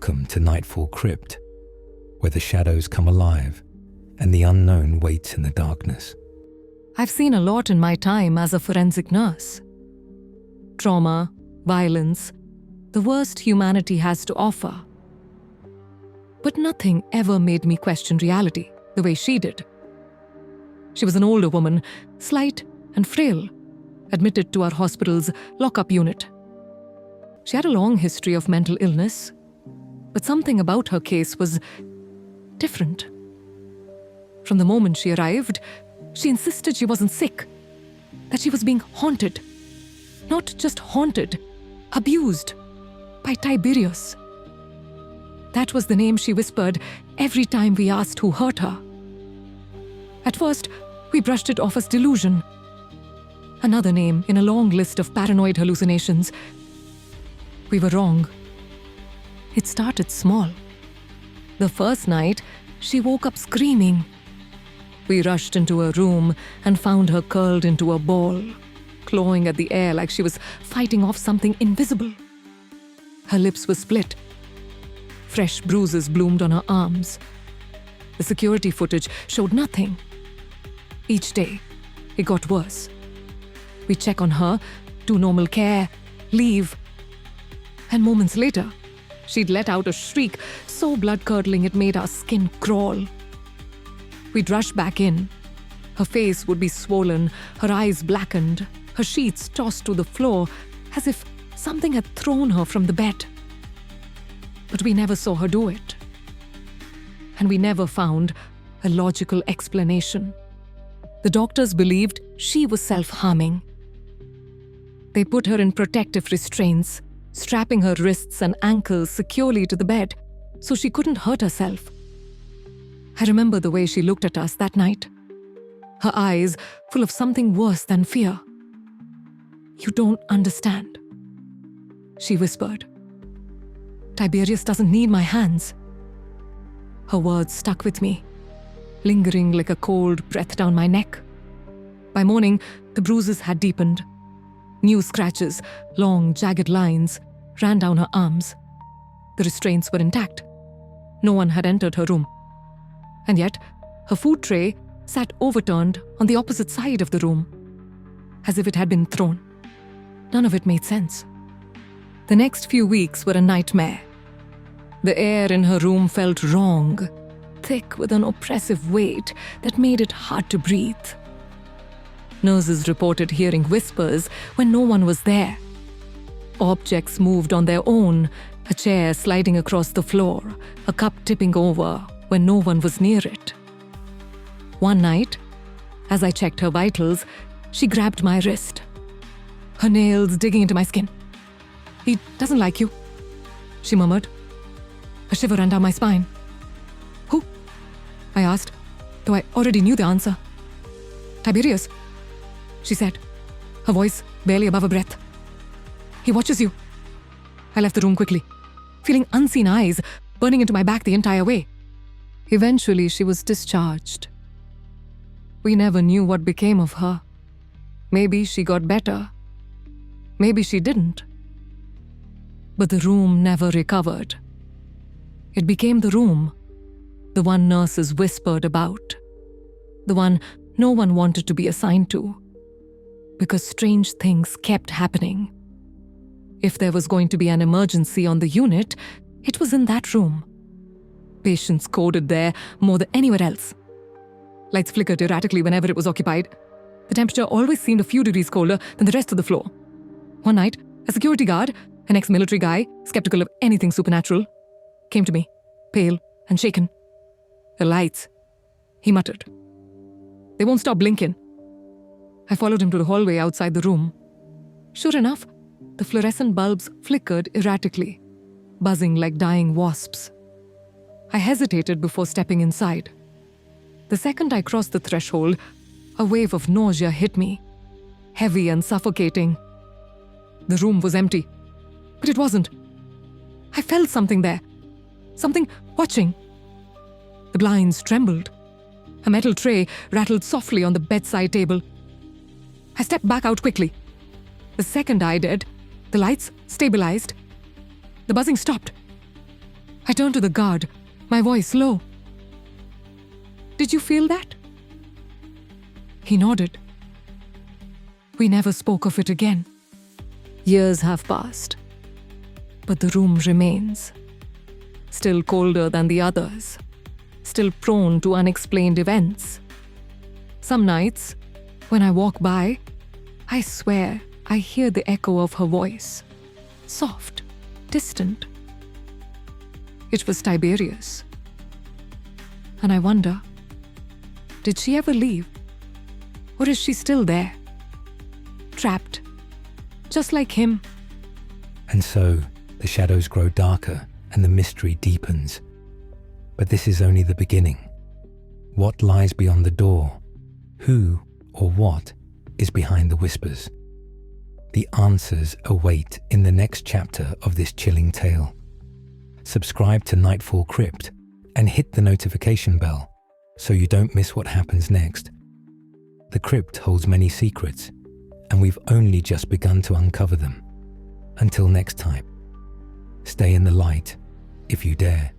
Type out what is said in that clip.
Welcome to Nightfall Crypt, where the shadows come alive and the unknown waits in the darkness. I've seen a lot in my time as a forensic nurse. Trauma, violence, the worst humanity has to offer. But nothing ever made me question reality the way she did. She was an older woman, slight and frail, admitted to our hospital's lock-up unit. She had a long history of mental illness, but something about her case was different. From the moment she arrived, she insisted she wasn't sick, that she was being haunted. Not just haunted, abused by Tiberius. That was the name she whispered every time we asked who hurt her. At first, we brushed it off as delusion. Another name in a long list of paranoid hallucinations. We were wrong. It started small. The first night, she woke up screaming. We rushed into her room and found her curled into a ball, clawing at the air like she was fighting off something invisible. Her lips were split. Fresh bruises bloomed on her arms. The security footage showed nothing. Each day, it got worse. We check on her, do normal care, leave. And moments later, she'd let out a shriek so blood-curdling it made our skin crawl. We'd rush back in. Her face would be swollen, her eyes blackened, her sheets tossed to the floor as if something had thrown her from the bed. But we never saw her do it. And we never found a logical explanation. The doctors believed she was self-harming. They put her in protective restraints, strapping her wrists and ankles securely to the bed so she couldn't hurt herself. I remember the way she looked at us that night. Her eyes full of something worse than fear. "You don't understand," she whispered. "Tiberius doesn't need my hands." Her words stuck with me, lingering like a cold breath down my neck. By morning, the bruises had deepened. New scratches, long, jagged lines, ran down her arms. The restraints were intact. No one had entered her room. And yet, her food tray sat overturned on the opposite side of the room, as if it had been thrown. None of it made sense. The next few weeks were a nightmare. The air in her room felt wrong, thick with an oppressive weight that made it hard to breathe. Nurses reported hearing whispers when no one was there. Objects moved on their own, a chair sliding across the floor, a cup tipping over when no one was near it. One night, as I checked her vitals, she grabbed my wrist, her nails digging into my skin. "He doesn't like you," she murmured. A shiver ran down my spine. "Who?" I asked, though I already knew the answer. "Tiberius," she said, her voice barely above her breath. "He watches you." I left the room quickly, feeling unseen eyes burning into my back the entire way. Eventually, she was discharged. We never knew what became of her. Maybe she got better. Maybe she didn't. But the room never recovered. It became the room, the one nurses whispered about, the one no one wanted to be assigned to, because strange things kept happening. If there was going to be an emergency on the unit, it was in that room. Patients coded there more than anywhere else. Lights flickered erratically whenever it was occupied. The temperature always seemed a few degrees colder than the rest of the floor. One night, a security guard, an ex-military guy, skeptical of anything supernatural, came to me, pale and shaken. "The lights," he muttered. "They won't stop blinking." I followed him to the hallway outside the room. Sure enough, the fluorescent bulbs flickered erratically, buzzing like dying wasps. I hesitated before stepping inside. The second I crossed the threshold, a wave of nausea hit me, heavy and suffocating. The room was empty, but it wasn't. I felt something there, something watching. The blinds trembled. A metal tray rattled softly on the bedside table. I stepped back out quickly. The second I did, the lights stabilized. The buzzing stopped. I turned to the guard, my voice low. "Did you feel that?" He nodded. We never spoke of it again. Years have passed, but the room remains. Still colder than the others, still prone to unexplained events. Some nights, when I walk by, I swear I hear the echo of her voice, soft, distant. It was Tiberius. And I wonder, did she ever leave? Or is she still there? Trapped, just like him. And so, the shadows grow darker and the mystery deepens. But this is only the beginning. What lies beyond the door? Who or what is behind the whispers? The answers await in the next chapter of this chilling tale. Subscribe to Nightfall Crypt and hit the notification bell so you don't miss what happens next. The crypt holds many secrets, and we've only just begun to uncover them. Until next time, stay in the light if you dare.